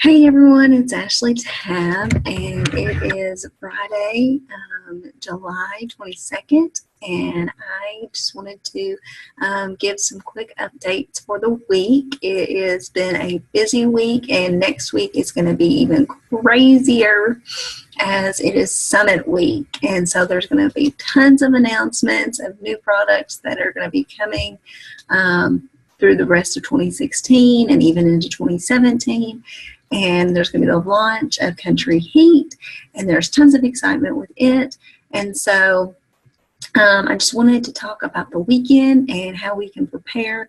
Hey everyone, it's Ashley Tab, and it is Friday, July 22nd, and I just wanted to give some quick updates for the week. It has been a busy week, and next week is going to be even crazier as it is Summit Week, and so there's going to be tons of announcements of new products that are going to be coming through the rest of 2016 and even into 2017. And there's going to be the launch of Country Heat, and there's tons of excitement with it. And so I just wanted to talk about the weekend and how we can prepare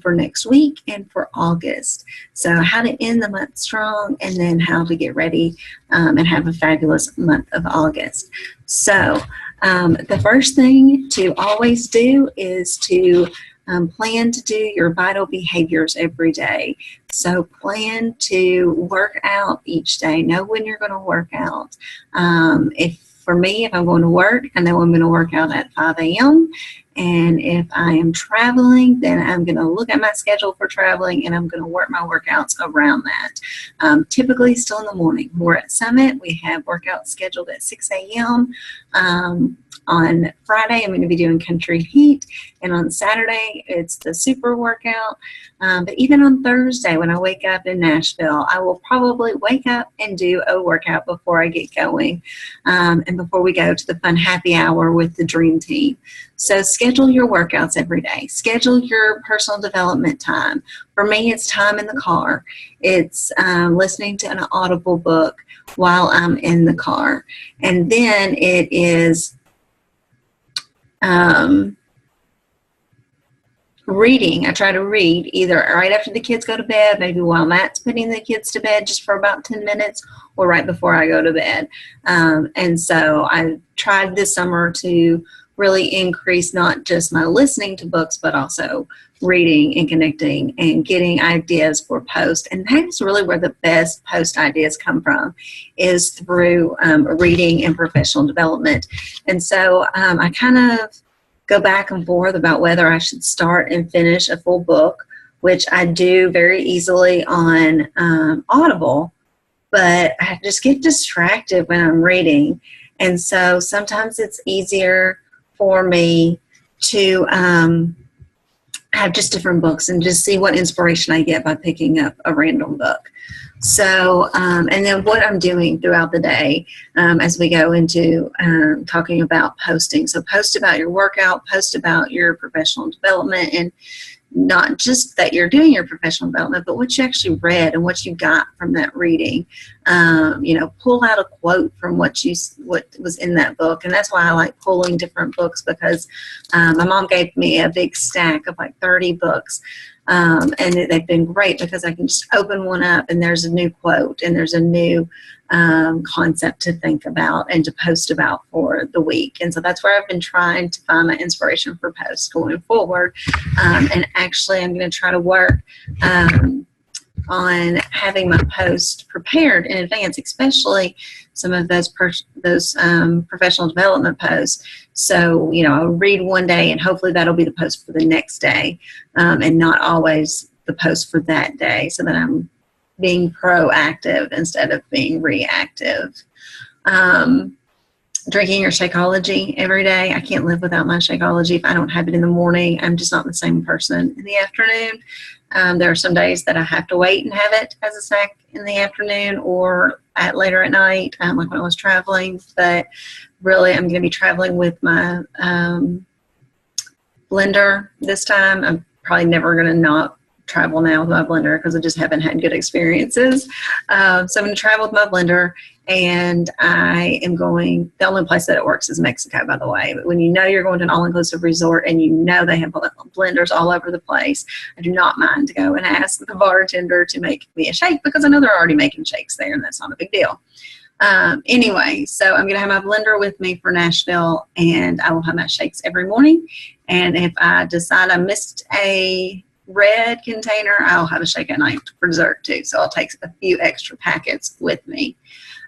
for next week and for August. So how to end the month strong, and then how to get ready and have a fabulous month of August. So the first thing to always do is to plan to do your vital behaviors every day. So plan to work out each day. Know when you're going to work out. For me, if I'm going to work, I know I'm going to work out at 5 a.m. And if I am traveling, then I'm going to look at my schedule for traveling, and I'm going to work my workouts around that. Typically still in the morning. We're at Summit. We have workouts scheduled at 6 a.m. On Friday, I'm going to be doing Country Heat, and on Saturday, it's the super workout. But even on Thursday, when I wake up in Nashville, I will probably wake up and do a workout before I get going, and before we go to the fun happy hour with the Dream Team. So schedule your workouts every day. Schedule your personal development time. For me, it's time in the car. It's listening to an Audible book while I'm in the car. And then it is reading. I try to read either right after the kids go to bed, maybe while Matt's putting the kids to bed just for about 10 minutes, or right before I go to bed. And so I tried this summer to really increase not just my listening to books, but also reading and connecting and getting ideas for posts. And that's really where the best post ideas come from, is through reading and professional development. And so I kind of go back and forth about whether I should start and finish a full book, which I do very easily on Audible, but I just get distracted when I'm reading. And so sometimes it's easier for me to have just different books and just see what inspiration I get by picking up a random book. So, and then what I'm doing throughout the day as we go into talking about posting. So post about your workout, post about your professional development, and not just that you're doing your professional development, but what you actually read and what you got from that reading. Pull out a quote from what was in that book. And that's why I like pulling different books, because my mom gave me a big stack of like 30 books. And they've been great because I can just open one up and there's a new quote and there's a new concept to think about and to post about for the week. And so that's where I've been trying to find my inspiration for posts going forward. And actually I'm going to try to work on having my post prepared in advance, especially some of those professional development posts. So, I'll read one day and hopefully that'll be the post for the next day, and not always the post for that day, so that I'm being proactive instead of being reactive. Drinking your Shakeology every day. I can't live without my Shakeology. If I don't have it in the morning, I'm just not the same person in the afternoon. There are some days that I have to wait and have it as a snack in the afternoon or later at night, like when I was traveling. But really, I'm going to be traveling with my blender this time. I'm probably never going to not travel now with my blender because I just haven't had good experiences. So I'm going to travel with my blender, and I am going, the only place that it works is Mexico, by the way. But when you're going to an all-inclusive resort and they have blenders all over the place, I do not mind to go and ask the bartender to make me a shake, because I know they're already making shakes there, and that's not a big deal. Anyway, so I'm going to have my blender with me for Nashville, and I will have my shakes every morning. And if I decide I missed a red container, I'll have a shake at night for dessert too. So I'll take a few extra packets with me.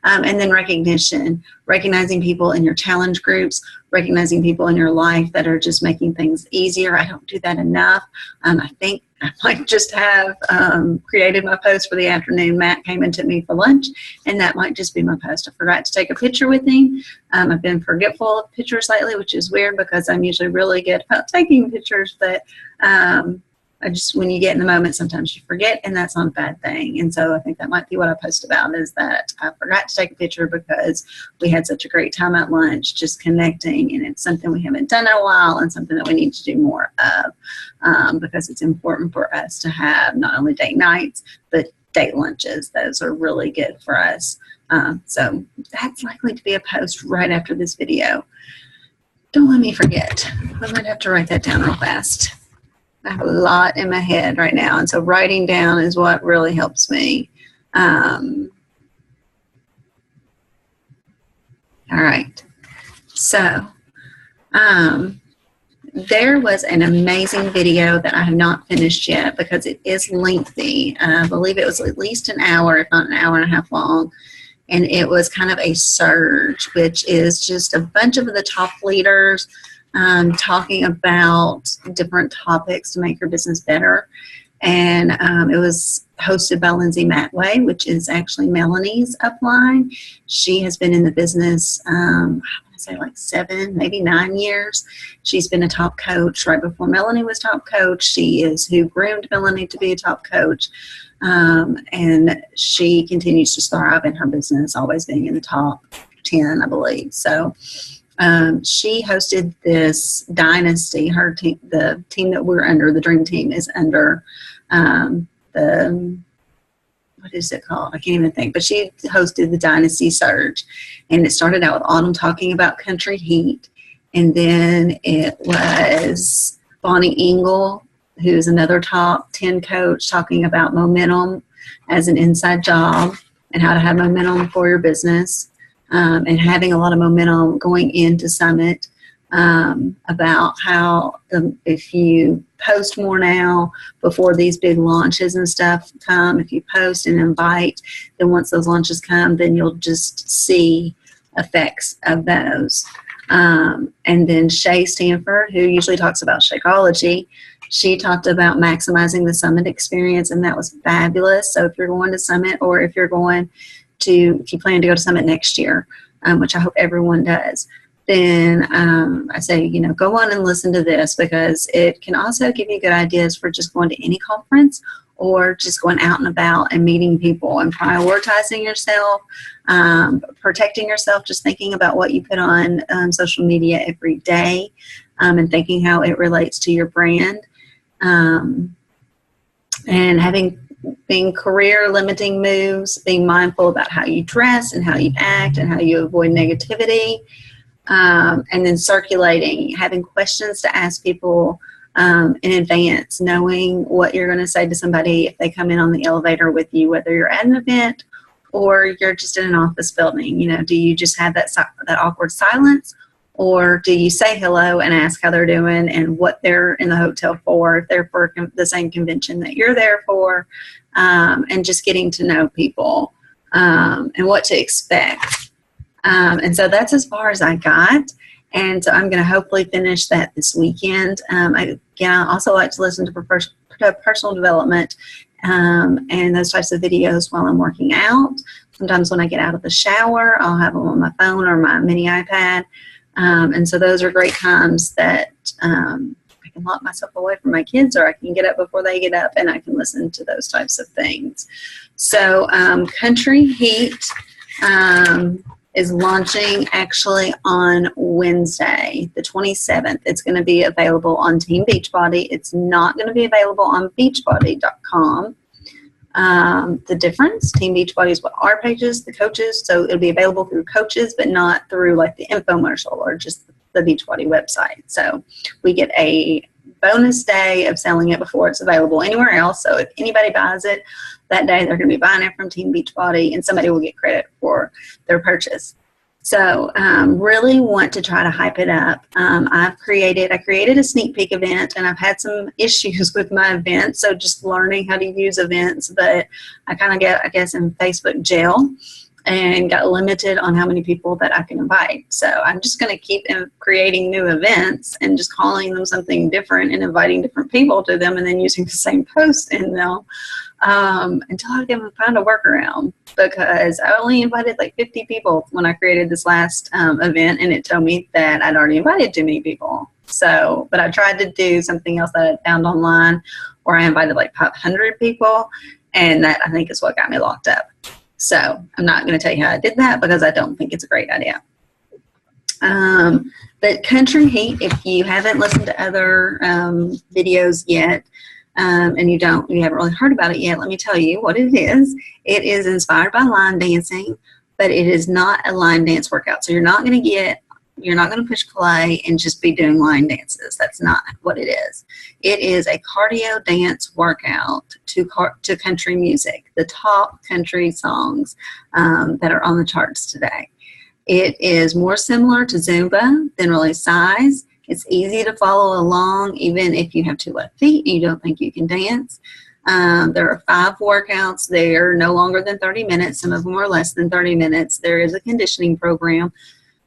And then recognizing people in your challenge groups, recognizing people in your life that are just making things easier. I don't do that enough. I think I might just have created my post for the afternoon. Matt came and took me for lunch, and that might just be my post. I forgot to take a picture with him. I've been forgetful of pictures lately, which is weird because I'm usually really good about taking pictures, but I just, when you get in the moment, sometimes you forget, and that's not a bad thing. And so I think that might be what I post about, is that I forgot to take a picture because we had such a great time at lunch just connecting, and it's something we haven't done in a while and something that we need to do more of, because it's important for us to have not only date nights, but date lunches. Those are really good for us. So that's likely to be a post right after this video. Don't let me forget. I might have to write that down real fast. I have a lot in my head right now, and so writing down is what really helps me. All right. So there was an amazing video that I have not finished yet because it is lengthy. I believe it was at least an hour, if not an hour and a half long. And it was kind of a surge, which is just a bunch of the top leaders talking about different topics to make your business better. And it was hosted by Lindsay Matway, which is actually Melanie's upline. She has been in the business, I want to say like 7, maybe 9 years. She's been a top coach right before Melanie was top coach. She is who groomed Melanie to be a top coach. And she continues to thrive in her business, always being in the top 10, I believe. So she hosted this dynasty. Her team, the team that we're under, the Dream Team, is under what is it called? I can't even think. But she hosted the Dynasty Surge, and it started out with Autumn talking about Country Heat, and then it was Bonnie Engel, who's another top 10 coach, talking about momentum as an inside job and how to have momentum for your business. And having a lot of momentum going into Summit, about how if you post more now before these big launches and stuff come, if you post and invite, then once those launches come, then you'll just see effects of those. And then Shay Stanford, who usually talks about Shakeology, she talked about maximizing the Summit experience, and that was fabulous. So if you're going to Summit, or if you plan to go to Summit next year, which I hope everyone does, then I say, go on and listen to this, because it can also give you good ideas for just going to any conference, or just going out and about and meeting people and prioritizing yourself, protecting yourself, just thinking about what you put on social media every day, and thinking how it relates to your brand, and being career limiting moves, being mindful about how you dress and how you act and how you avoid negativity, and then circulating, having questions to ask people in advance, knowing what you're going to say to somebody if they come in on the elevator with you, whether you're at an event or you're just in an office building. Do you just have that awkward silence, or do you say hello and ask how they're doing and what they're in the hotel for, if they're for the same convention that you're there for, and just getting to know people and what to expect. And so that's as far as I got. And so I'm going to hopefully finish that this weekend. I also like to listen to personal development and those types of videos while I'm working out. Sometimes when I get out of the shower, I'll have them on my phone or my mini iPad. And so those are great times that I can lock myself away from my kids, or I can get up before they get up, and I can listen to those types of things. So Country Heat is launching actually on Wednesday, the 27th. It's going to be available on Team Beachbody. It's not going to be available on Beachbody.com. The difference, Team Beachbody is what our pages, the coaches, so it'll be available through coaches, but not through like the infomercial or just the Beachbody website. So we get a bonus day of selling it before it's available anywhere else. So if anybody buys it that day, they're going to be buying it from Team Beachbody, and somebody will get credit for their purchase. So really want to try to hype it up. I created a sneak peek event, and I've had some issues with my events, so just learning how to use events, but I kind of get, I guess, in Facebook jail. and got limited on how many people that I can invite. So I'm just going to keep creating new events and just calling them something different and inviting different people to them, and then using the same post in them until I can find a workaround, because I only invited like 50 people when I created this last event, and it told me that I'd already invited too many people. So, but I tried to do something else that I found online where I invited like 500 people, and that I think is what got me locked up. So I'm not going to tell you how I did that, because I don't think it's a great idea. But Country Heat, if you haven't listened to other videos yet, and you haven't really heard about it yet, let me tell you what it is. It is inspired by line dancing, but it is not a line dance workout. So you're not going to push play and just be doing line dances. That's not what it is. It is a cardio dance workout to country music, the top country songs that are on the charts today. It is more similar to Zumba than really size. It's easy to follow along, even if you have two left feet and you don't think you can dance. There are 5 workouts. They are no longer than 30 minutes. Some of them are less than 30 minutes. There is a conditioning program.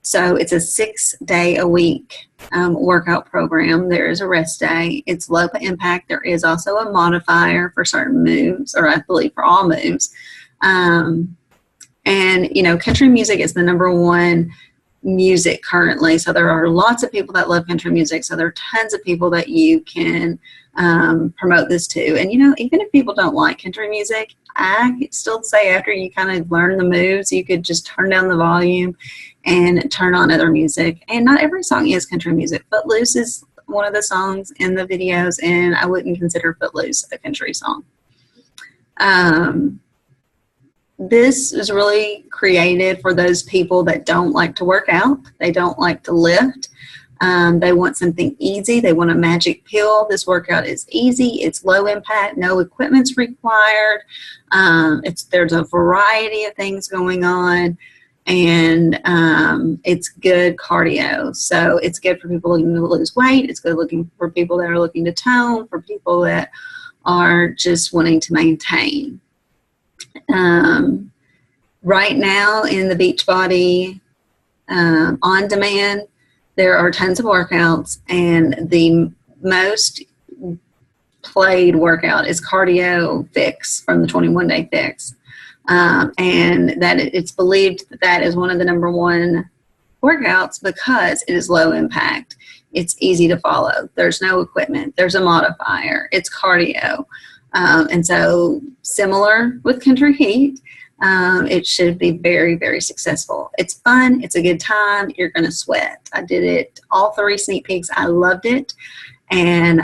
So it's a 6-day-a-week workout program. There is a rest day. It's low impact. There is also a modifier for certain moves, or I believe for all moves. And, country music is the #1 music currently. So there are lots of people that love country music. So there are tons of people that you can promote this to. And, even if people don't like country music, I could still say after you kind of learn the moves, you could just turn down the volume and turn on other music. And not every song is country music. Footloose is one of the songs in the videos, and I wouldn't consider Footloose a country song. This is really created for those people that don't like to work out. They don't like to lift. They want something easy. They want a magic pill. This workout is easy. It's low impact. No equipment's required. There's a variety of things going on, and it's good cardio. So it's good for people looking to lose weight. It's good for people that are looking to tone, for people that are just wanting to maintain. Right now in the Beachbody on demand, there are tons of workouts, and the most played workout is Cardio Fix from the 21-Day Fix. And that it's believed that is one of the #1 workouts because it is low impact. It's easy to follow. There's no equipment. There's a modifier. It's cardio. And so similar with Country Heat, it should be very, very successful. It's fun. It's a good time. You're going to sweat. I did it all 3 sneak peeks. I loved it. And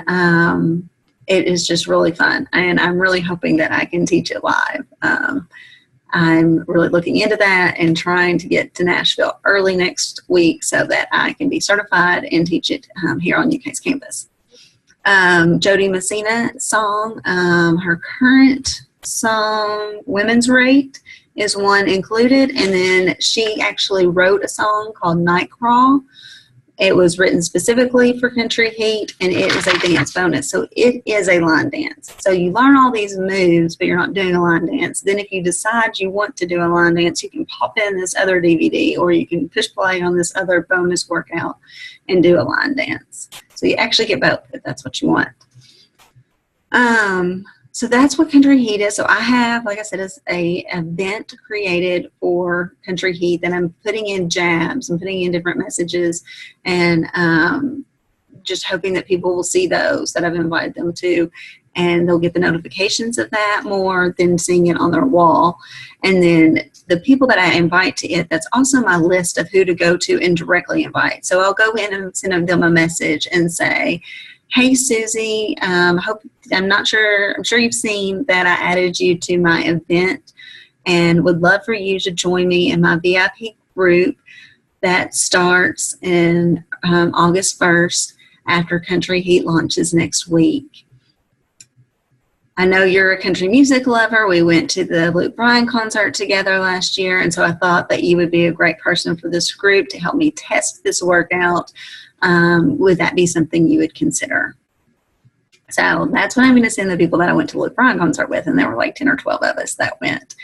it is just really fun. And I'm really hoping that I can teach it live. I'm really looking into that and trying to get to Nashville early next week so that I can be certified and teach it here on UK's campus. Jody Messina song, her current song, Women's Rate, is one included. And then she actually wrote a song called Night Crawl. It was written specifically for Country Heat, and it is a dance bonus. So it is a line dance. So you learn all these moves, but you're not doing a line dance. Then if you decide you want to do a line dance, you can pop in this other DVD, or you can push play on this other bonus workout and do a line dance. So you actually get both if that's what you want. So that's what Country Heat is. So I have, like I said, is a event created for Country Heat that I'm putting in jabs and putting in different messages, and just hoping that people will see those that I've invited them to, and they'll get the notifications of that more than seeing it on their wall. And then the people that I invite to it, that's also my list of who to go to and directly invite. So I'll go in and send them a message and say, hey, Susie, I'm sure you've seen that I added you to my event and would love for you to join me in my VIP group that starts in August 1st after Country Heat launches next week. I know you're a country music lover. We went to the Luke Bryan concert together last year, and so I thought that you would be a great person for this group to help me test this workout. Would that be something you would consider? So that's what I'm going to send the people that I went to Luke Bryan concert with, and there were like 10 or 12 of us that went.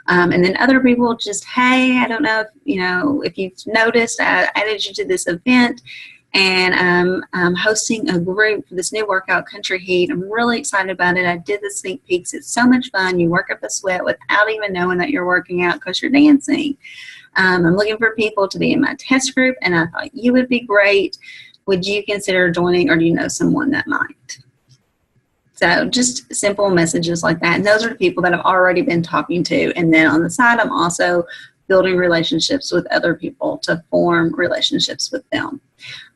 And then other people just, hey, I don't know if you've noticed, I added you to this event, and I'm hosting a group for this new workout, Country Heat. I'm really excited about it. I did the sneak peeks. It's so much fun. You work up a sweat without even knowing that you're working out because you're dancing. I'm looking for people to be in my test group, and I thought you would be great. Would you consider joining, or do you know someone that might? So just simple messages like that. And those are the people that I've already been talking to. And then on the side, I'm also building relationships with other people to form relationships with them.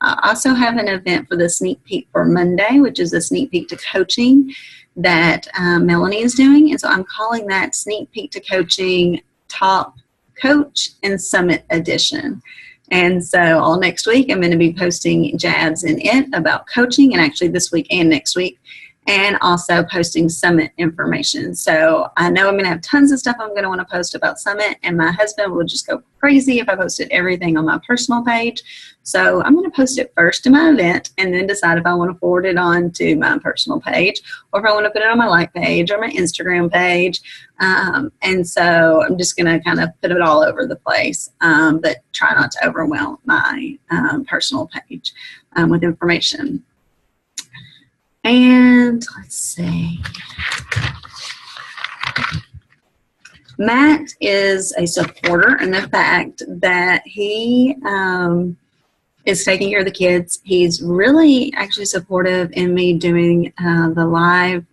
I also have an event for the sneak peek for Monday, which is a sneak peek to coaching that Melanie is doing. And so I'm calling that Sneak Peek to Coaching Top Coach and Summit Edition. And so all next week, I'm going to be posting jabs in it about coaching, and actually this week and next week, and also posting Summit information. So I know I'm going to have tons of stuff I'm going to want to post about Summit, and my husband will just go crazy if I posted everything on my personal page. So I'm going to post it first to my event and then decide if I want to forward it on to my personal page, or if I want to put it on my like page or my Instagram page. And so I'm just going to kind of put it all over the place, but try not to overwhelm my personal page with information. And let's see. Matt is a supporter in the fact that he is taking care of the kids. He's really actually supportive in me doing the live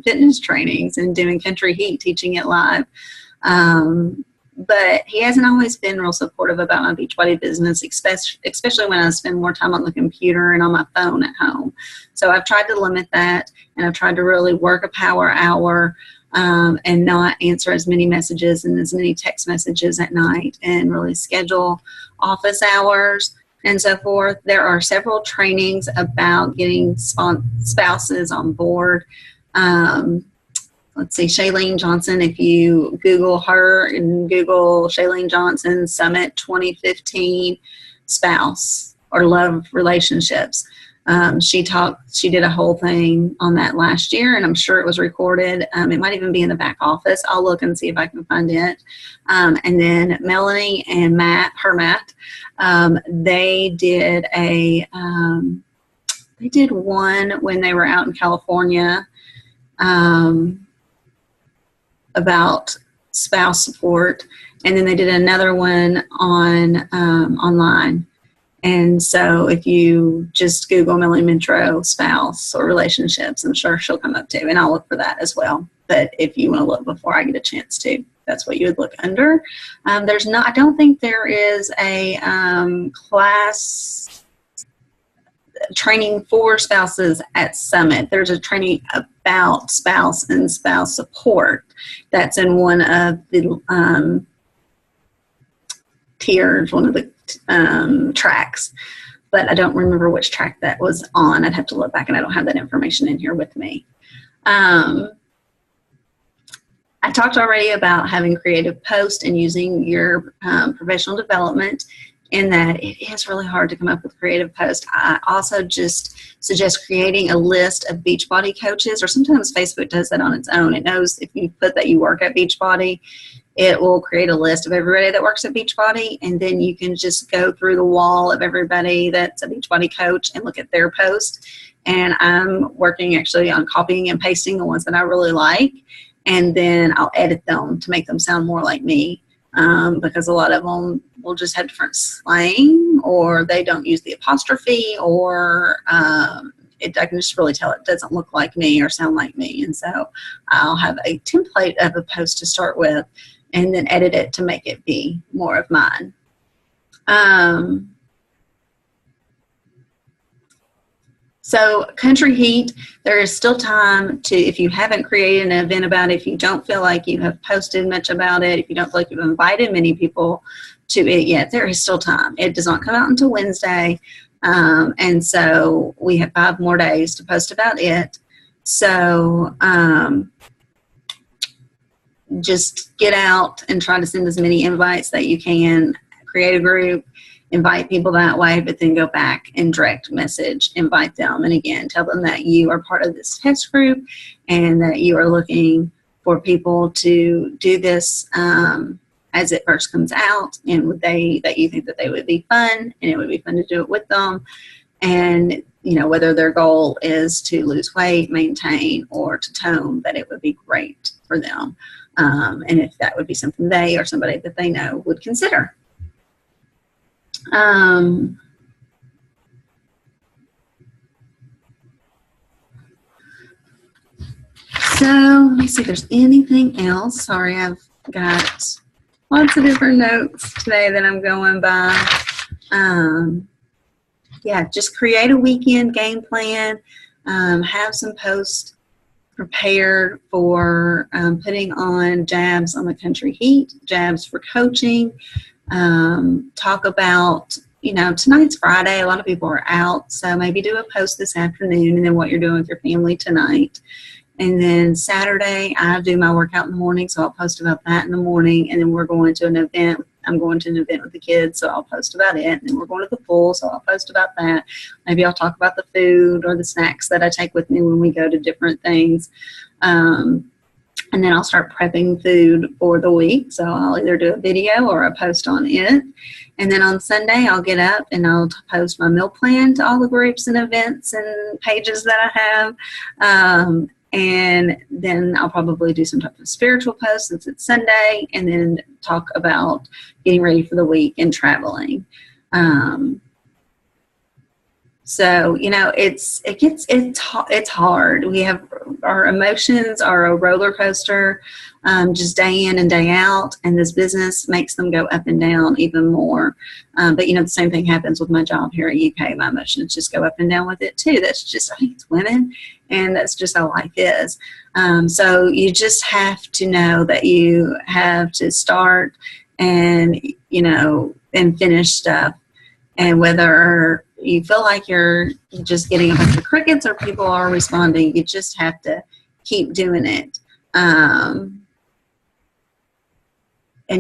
fitness trainings and doing Country Heat, teaching it live. But he hasn't always been real supportive about my Beachbody business, especially when I spend more time on the computer and on my phone at home. So I've tried to limit that, and I've tried to really work a power hour and not answer as many messages and as many text messages at night, and really schedule office hours and so forth. There are several trainings about getting spouses on board. Let's see, Shailene Johnson, if you Google her and Google Shailene Johnson Summit 2015 spouse or love relationships. She did a whole thing on that last year, and I'm sure it was recorded. It might even be in the back office. I'll look and see if I can find it. And then Melanie and Matt, they did one when they were out in California, about spouse support, and then they did another one on online. And so if you just Google Melanie Mitro spouse or relationships, I'm sure she'll come up too, and I'll look for that as well. But if you want to look before I get a chance to, that's what you would look under. I don't think there is a class training for spouses at Summit. There's a training about spouse and spouse support that's in one of the tiers, one of the tracks, but I don't remember which track that was on. I'd have to look back, and I don't have that information in here with me. I talked already about having creative posts and using your professional development, in that it is really hard to come up with creative posts. I also just suggest creating a list of Beachbody coaches, or sometimes Facebook does that on its own. It knows if you put that you work at Beachbody, it will create a list of everybody that works at Beachbody, and then you can just go through the wall of everybody that's a Beachbody coach and look at their posts. And I'm working actually on copying and pasting the ones that I really like, and then I'll edit them to make them sound more like me. Because a lot of them will just have different slang, or they don't use the apostrophe, or I can just really tell it doesn't look like me or sound like me. And so I'll have a template of a post to start with, and then edit it to make it be more of mine. So Country Heat, there is still time to, if you haven't created an event about it, if you don't feel like you have posted much about it, if you don't feel like you've invited many people to it yet, there is still time. It does not come out until Wednesday, and so we have 5 more days to post about it. So just get out and try to send as many invites that you can, create a group, invite people that way, but then go back and direct message, invite them. And again, tell them that you are part of this test group and that you are looking for people to do this as it first comes out, and that you think that they would be fun and it would be fun to do it with them. And, you know, whether their goal is to lose weight, maintain, or to tone, that it would be great for them. And if that would be something they or somebody that they know would consider. So let me see if there's anything else. Sorry, I've got lots of different notes today that I'm going by. Yeah, just create a weekend game plan. Have some posts prepared for putting on jabs on the Country Heat, jabs for coaching. Talk about, you know, tonight's Friday. A lot of people are out, so maybe do a post this afternoon and then what you're doing with your family tonight. And then Saturday, I do my workout in the morning, so I'll post about that in the morning. And then we're going to an event. I'm going to an event with the kids, so I'll post about it. And then we're going to the pool, so I'll post about that. Maybe I'll talk about the food or the snacks that I take with me when we go to different things. And then I'll start prepping food for the week. So I'll either do a video or a post on it. And then on Sunday, I'll get up and I'll post my meal plan to all the groups and events and pages that I have. And then I'll probably do some type of spiritual post since it's Sunday, and then talk about getting ready for the week and traveling. So, you know, it's hard. We have, our emotions are a roller coaster, just day in and day out, and this business makes them go up and down even more. But, you know, the same thing happens with my job here at UK. My emotions just go up and down with it too. That's just, I think it's women, and that's just how life is. So you just have to know that you have to start and, you know, and finish stuff. And whether you feel like you're just getting a bunch of crickets or people are responding, you just have to keep doing it. And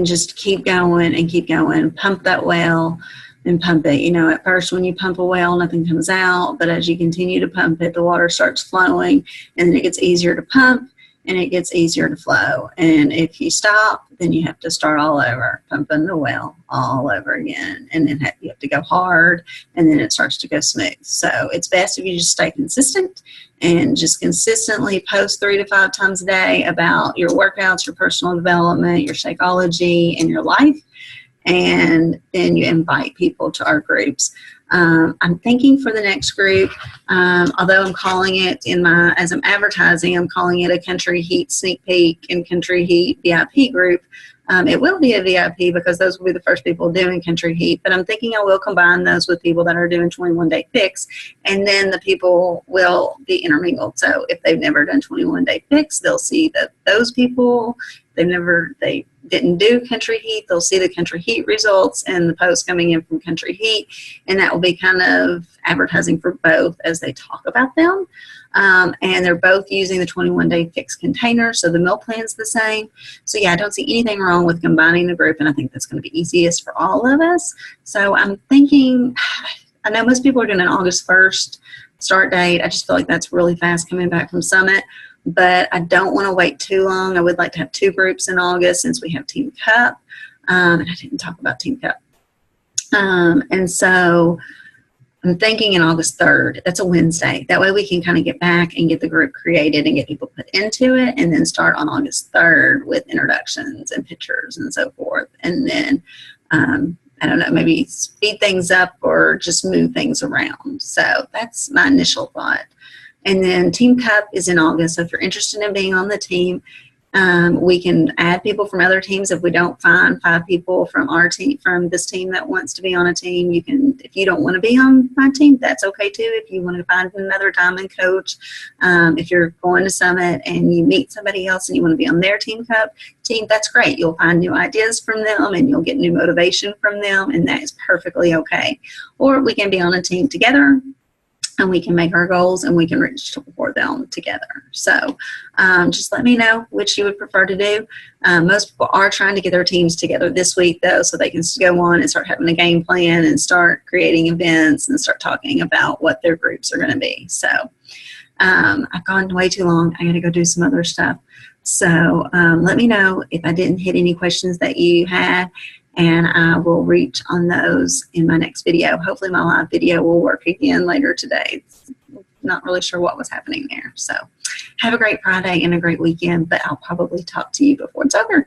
just keep going and keep going. Pump that well and pump it. You know, at first when you pump a well, nothing comes out. But as you continue to pump it, the water starts flowing, and then it gets easier to pump and it gets easier to flow. And if you stop, then you have to start all over, pumping the well all over again. And then you have to go hard, and then it starts to go smooth. So it's best if you just stay consistent and just consistently post 3 to 5 times a day about your workouts, your personal development, your Shakeology, and your life. And then you invite people to our groups. I'm thinking for the next group, although I'm calling it as I'm advertising, I'm calling it a Country Heat Sneak Peek and Country Heat VIP group. It will be a VIP because those will be the first people doing Country Heat, but I'm thinking I will combine those with people that are doing 21 Day Fix, and then the people will be intermingled. So if they've never done 21 Day Fix, they'll see that those people, they didn't do Country Heat, they'll see the Country Heat results and the posts coming in from Country Heat, and that will be kind of advertising for both as they talk about them. And they're both using the 21 Day Fix container, so the meal plan's the same. So yeah, I don't see anything wrong with combining the group, and I think that's going to be easiest for all of us. So I'm thinking, I know most people are doing an August 1st start date. I just feel like that's really fast coming back from Summit, but I don't want to wait too long. I would like to have 2 groups in August since we have Team Cup, and I didn't talk about Team Cup. And so I'm thinking in August 3rd. That's a Wednesday. That way we can kind of get back and get the group created and get people put into it, and then start on August 3rd with introductions and pictures and so forth. And then, I don't know, maybe speed things up or just move things around. So that's my initial thought. And then Team Cup is in August. So if you're interested in being on the team, we can add people from other teams. If we don't find 5 people from our team, from this team that wants to be on a team, you can, if you don't want to be on my team, that's okay too. If you want to find another Diamond coach, if you're going to Summit and you meet somebody else and you want to be on their Team Cup team, that's great. You'll find new ideas from them and you'll get new motivation from them, and that is perfectly okay. Or we can be on a team together. and we can make our goals and we can reach for them together. So just let me know which you would prefer to do. Most people are trying to get their teams together this week, though, so they can go on and start having a game plan and start creating events and start talking about what their groups are going to be. So I've gone way too long. I got to go do some other stuff. So let me know if I didn't hit any questions that you had, and I will reach on those in my next video. Hopefully my live video will work again later today. Not really sure what was happening there. So have a great Friday and a great weekend, but I'll probably talk to you before it's over.